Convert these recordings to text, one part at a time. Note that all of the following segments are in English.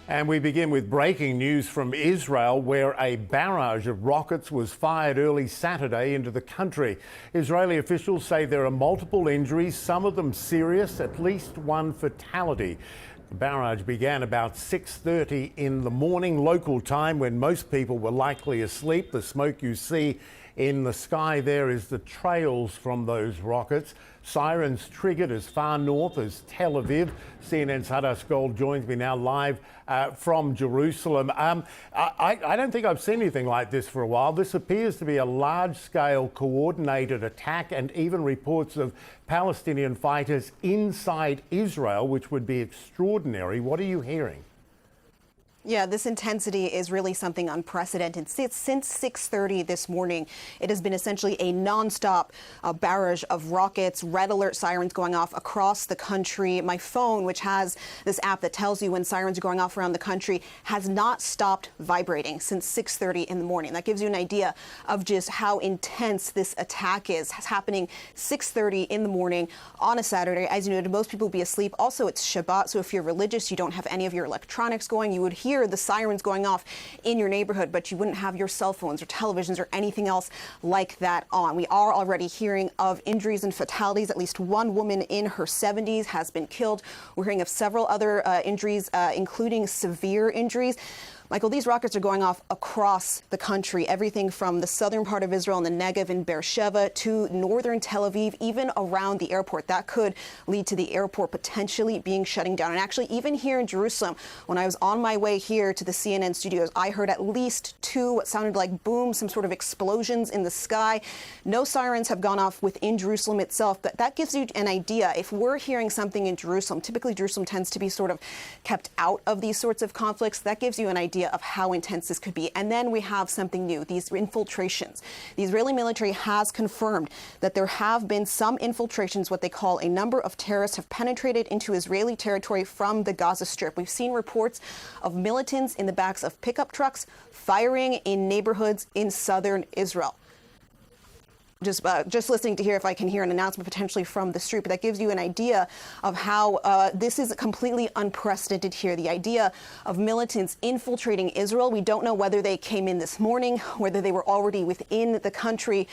And we begin with breaking news from Israel, where a barrage of rockets was fired early Saturday into the country. Israeli officials say there are multiple injuries, some of them serious, at least one fatality. The barrage began about 6:30 in the morning local time, when most people were likely asleep. The smoke you see in the sky there is the trails from those rockets. Sirens triggered as far north as Tel Aviv. CNN's Hadas Gold joins me now live from Jerusalem. I don't think I've seen anything like this for a while. This appears to be a large-scale coordinated attack, and even reports of Palestinian fighters inside Israel, which would be extraordinary. What are you hearing? Yeah, this intensity is really something unprecedented. Since 6:30 this morning, it has been essentially a nonstop barrage of rockets, red alert sirens going off across the country. My phone, which has this app that tells you when sirens are going off around the country, has not stopped vibrating since 6:30 in the morning. That gives you an idea of just how intense this attack is. It's happening 6:30 in the morning on a Saturday. As you know, most people will be asleep. Also, it's Shabbat, so if you're religious, you don't have any of your electronics going. You would hear the sirens going off in your neighborhood, but you wouldn't have your cell phones or televisions or anything else like that on. We are already hearing of injuries and fatalities. At least one woman in her 70s has been killed. We're hearing of several other injuries, including severe injuries. Michael, these rockets are going off across the country, everything from the southern part of Israel and the Negev in Beersheba to northern Tel Aviv, even around the airport. That could lead to the airport potentially being shutting down. And actually, even here in Jerusalem, when I was on my way here to the CNN studios, I heard at least two what sounded like booms, some sort of explosions in the sky. No sirens have gone off within Jerusalem itself, but that gives you an idea. If we're hearing something in Jerusalem, typically Jerusalem tends to be sort of kept out of these sorts of conflicts. That gives you an idea of how intense this could be. And then we have something new, these infiltrations. The Israeli military has confirmed that there have been some infiltrations. What they call a number of terrorists have penetrated into Israeli territory from the Gaza Strip. We've seen reports of militants in the backs of pickup trucks firing in neighborhoods in southern Israel. Just listening to hear if I can hear an announcement potentially from the street, but that gives you an idea of how this is completely unprecedented here. The idea of militants infiltrating Israel. We don't know whether they came in this morning, whether they were already within the country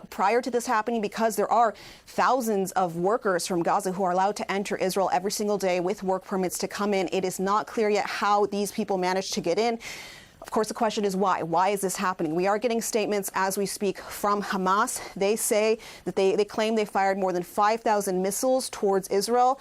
prior to this happening, because there are thousands of workers from Gaza who are allowed to enter Israel every single day with work permits to come in. It is not clear yet how these people managed to get in. Of course, the question is why? Why is this happening? We are getting statements as we speak from Hamas. They say that they claim they fired more than 5,000 missiles towards Israel.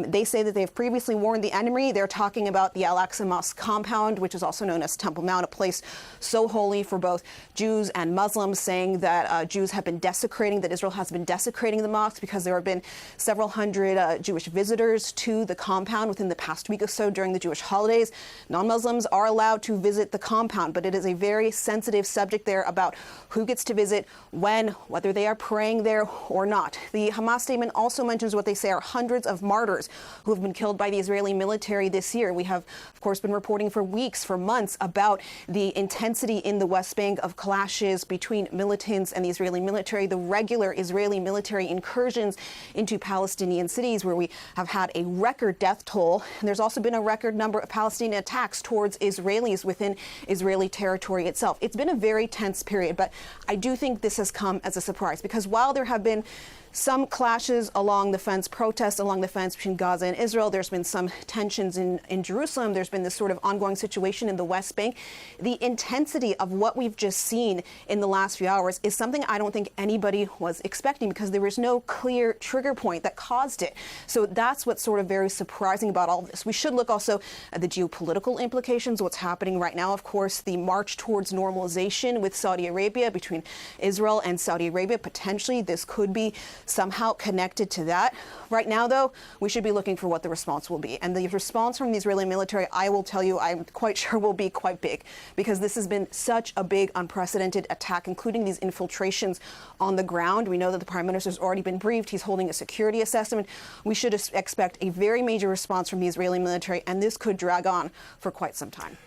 They say that they've previously warned the enemy. They're talking about the Al-Aqsa Mosque compound, which is also known as Temple Mount, a place so holy for both Jews and Muslims, saying that Jews have been desecrating, that Israel has been desecrating the mosque because there have been several hundred Jewish visitors to the compound within the past week or so during the Jewish holidays. Non-Muslims are allowed to visit the compound, but it is a very sensitive subject there about who gets to visit, when, whether they are praying there or not. The Hamas statement also mentions what they say are hundreds of martyrs who have been killed by the Israeli military this year. We have, of course, been reporting for weeks, for months, about the intensity in the West Bank of clashes between militants and the Israeli military, the regular Israeli military incursions into Palestinian cities, where we have had a record death toll. And there's also been a record number of Palestinian attacks towards Israelis within Israeli territory itself. It's been a very tense period, but I do think this has come as a surprise, because while there have been some clashes along the fence, protests along the fence between Gaza and Israel, there's been some tensions in Jerusalem, there's been this sort of ongoing situation in the West Bank. The intensity of what we've just seen in the last few hours is something I don't think anybody was expecting, because there was no clear trigger point that caused it. So that's what's sort of very surprising about all of this. We should look also at the geopolitical implications, what's happening right now. Of course, the march towards normalization with Saudi Arabia, between Israel and Saudi Arabia. Potentially, this could be somehow connected to that. Right now, though, we should be looking for what the response will be. And the response from the Israeli military, I will tell you, I'm quite sure will be quite big, because this has been such a big, unprecedented attack, including these infiltrations on the ground. We know that the Prime Minister's already been briefed. He's holding a security assessment. We should expect a very major response from the Israeli military, and this could drag on for quite some time.